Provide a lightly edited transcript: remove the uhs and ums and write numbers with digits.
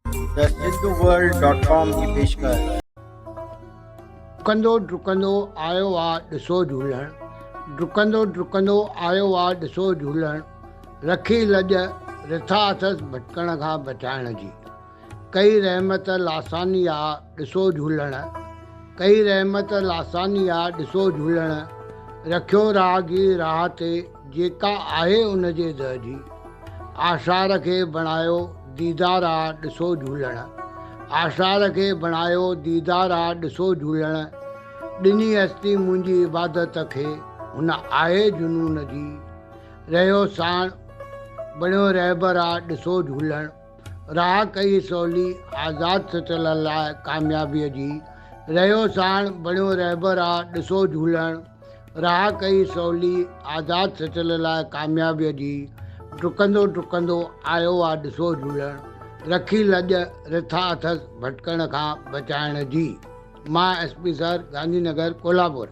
The सिंधुवर्ल्ड.com की पेशकश। डुकंदो डुकंदो आयो आहे ॾिसो झूलण, डुकंदो डुकंदो आयो आहे ॾिसो झूलण, रखी लॼ रिथा अथसि भटकण खां बचाइण जी। कई रहमत लासानी आहे ॾिसो झूलण, कई रहमत लासानी आहे ॾिसो झूलण, रखियो राहगीर राह ते जेका आहे उन जे दर जी। आशार खे बणायो दीदार आहे ॾिसो झूलण, आशार खे बणायो दीदार आहे ॾिसो झूलण, ॾिनी हस्ती मुंहिंजी इबादत खे हुन आहे जुनून जी। रहियो साण बणियो रहबर आहे ॾिसो झूलण, राह कई सवली आज़ाद सचल लाइ कामयाबीअ जी। रहियो साण बणियो रहबर आहे ॾिसो झूलण, राह कई सवली आज़ाद सचल लाइ कामयाबीअ जी। डुकंदो डुकंदो आयो आहे ॾिसो झूलण, रखी लॼ रिथा अथसि भटकण खां बचाइण जी। मां SP सर, गांधीनगर, कोल्हापुर।